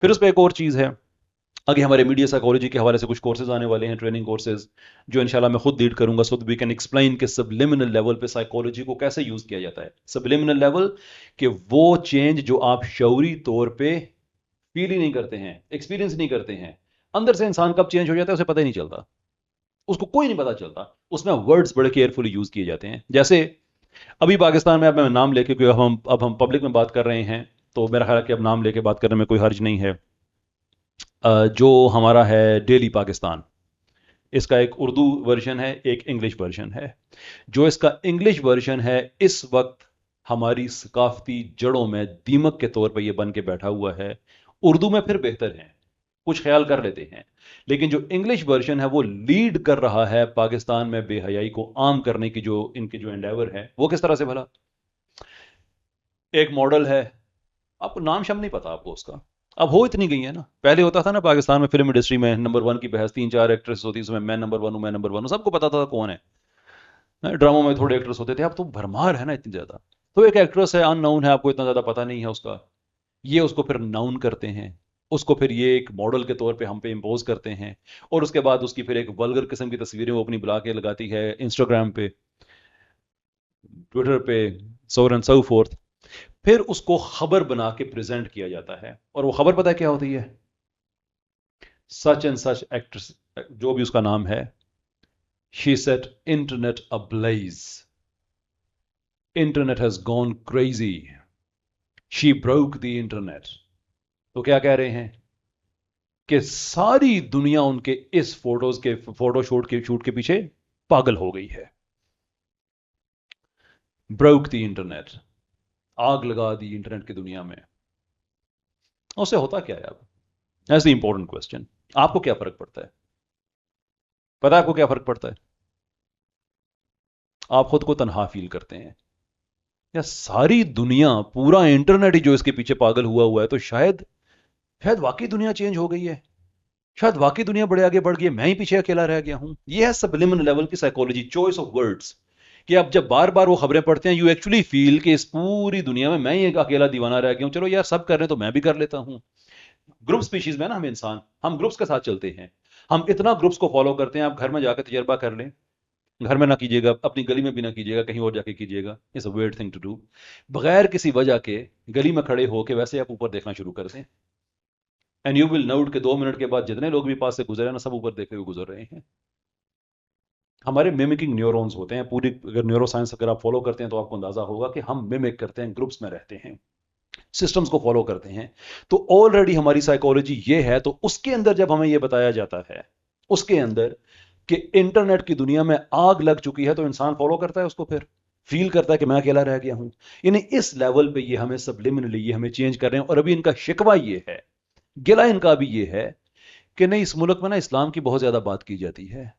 फिर उस पर एक और चीज़ है, आगे हमारे मीडिया साइकोलॉजी के हवाले से कुछ कोर्सेज आने वाले हैं, ट्रेनिंग कोर्सेज, जो इंशाल्लाह मैं खुद लीड करूंगा, सो वी कैन एक्सप्लेन कि सबलिमिनल लेवल पे साइकोलॉजी को कैसे यूज किया जाता है। सबलिमिनल लेवल कि वो चेंज जो आप शऊरी तौर पे फील ही नहीं करते हैं, एक्सपीरियंस नहीं करते हैं, अंदर से इंसान कब चेंज हो जाता है उसे पता ही नहीं चलता, उसको कोई नहीं पता चलता। उसमें वर्ड्स बड़े केयरफुली यूज किए जाते हैं। जैसे अभी पाकिस्तान में, अब मैं नाम लेके, क्योंकि अब हम पब्लिक में बात कर रहे हैं, तो मेरा ख्याल है कि अब नाम लेके बात करने में कोई हर्ज नहीं है। जो हमारा है डेली पाकिस्तान, इसका एक उर्दू वर्जन है, एक इंग्लिश वर्जन है। जो इसका इंग्लिश वर्जन है, इस वक्त हमारी सकाफती जड़ों में दीमक के तौर पर यह बन के बैठा हुआ है। उर्दू में फिर बेहतर है, कुछ ख्याल कर लेते हैं, लेकिन जो इंग्लिश वर्जन है वो लीड कर रहा है पाकिस्तान में बेहयाई को आम करने की, जो इनके जो एंडेवर है वो किस तरह से भला। एक मॉडल है, आपको नाम शम नहीं पता आपको उसका, अब हो इतनी गई है ना, पहले होता था ना पाकिस्तान में फिल्म इंडस्ट्री में नंबर वन की बहस, तीन चार एक्ट्रेस होती, उसमें मैं नंबर वन हूं, मैं नंबर वन हूं, सबको पता था कौन है। ड्रामों में थोड़े एक्ट्रेस होते थे, अब तो भरमार है ना इतनी ज्यादा। तो एक एक्ट्रेस है, अननाउन है, आपको इतना ज्यादा पता नहीं है उसका, ये उसको फिर नाउन करते हैं, उसको फिर ये एक मॉडल के तौर पे हम पे इम्पोज करते हैं, और उसके बाद उसकी फिर एक वल्गर किस्म की तस्वीरें वो अपनी बुला के लगाती है इंस्टाग्राम पे, ट्विटर पे, सो एंड सो फोर्थ। फिर उसको खबर बना के प्रेजेंट किया जाता है, और वो खबर पता है क्या होती है, सच एंड सच एक्ट्रेस, जो भी उसका नाम है, she said internet ablaze, internet has gone crazy, she broke the internet. तो क्या कह रहे हैं कि सारी दुनिया उनके इस फोटो शूट के पीछे पागल हो गई है। ब्रोक द इंटरनेट, आग लगा दी इंटरनेट की दुनिया में। उससे होता क्या है अब, दैट्स द इंपॉर्टेंट क्वेश्चन। आपको क्या फर्क पड़ता है, पता है आपको क्या फर्क पड़ता है? आप खुद को तनहा फील करते हैं, या सारी दुनिया, पूरा इंटरनेट ही जो इसके पीछे पागल हुआ हुआ है, तो शायद शायद वाकई दुनिया चेंज हो गई है, शायद वाकई दुनिया बड़े आगे बढ़ गई है, मैं ही पीछे अकेला रह गया हूं। यह है सबलिमिनल लेवल की साइकोलॉजी, चॉइस ऑफ वर्ड्स, कि आप जब बार बार वो खबरें पढ़ते हैं, यू एक्चुअली फील कि इस पूरी दुनिया में मैं ही एक अकेला दीवाना रह गया हूं, चलो यार सब कर रहे हैं तो मैं भी कर लेता हूं। ग्रुप स्पीशीज में ना हम इंसान, हम ग्रुप्स के साथ चलते हैं, हम इतना ग्रुप्स को फॉलो करते हैं। आप घर में जाकर तजर्बा कर लें, घर में ना कीजिएगा, अपनी गली में भी ना कीजिएगा, कहीं और जाके कीजिएगा, it's a weird thing to do. बगैर किसी वजह के गली में खड़े होकर वैसे आप ऊपर देखना शुरू कर दें, एंड यू विल नोट के 2 मिनट के बाद जितने लोग भी पास से गुजरे ना, सब ऊपर देखते हुए गुजर रहे हैं। हमारे मिमिकिंग न्यूरॉन्स होते हैं पूरी, अगर न्यूरो साइंस अगर आप फॉलो करते हैं तो आपको अंदाजा होगा कि हम मिमिक करते हैं, ग्रुप्स में रहते हैं, सिस्टम्स को फॉलो करते हैं। तो ऑलरेडी हमारी साइकोलॉजी ये है, तो उसके अंदर जब हमें ये बताया जाता है, उसके अंदर कि इंटरनेट की दुनिया में आग लग चुकी है, तो इंसान फॉलो करता है उसको, फिर फील करता है कि मैं अकेला रह गया हूं। यानी इस लेवल पे ये हमें सबलिमिनली ये हमें चेंज कर रहे हैं। और अभी इनका शिकवा ये है, गिला इनका भी ये है कि नहीं, इस मुल्क में ना इस्लाम की बहुत ज्यादा बात की जाती है,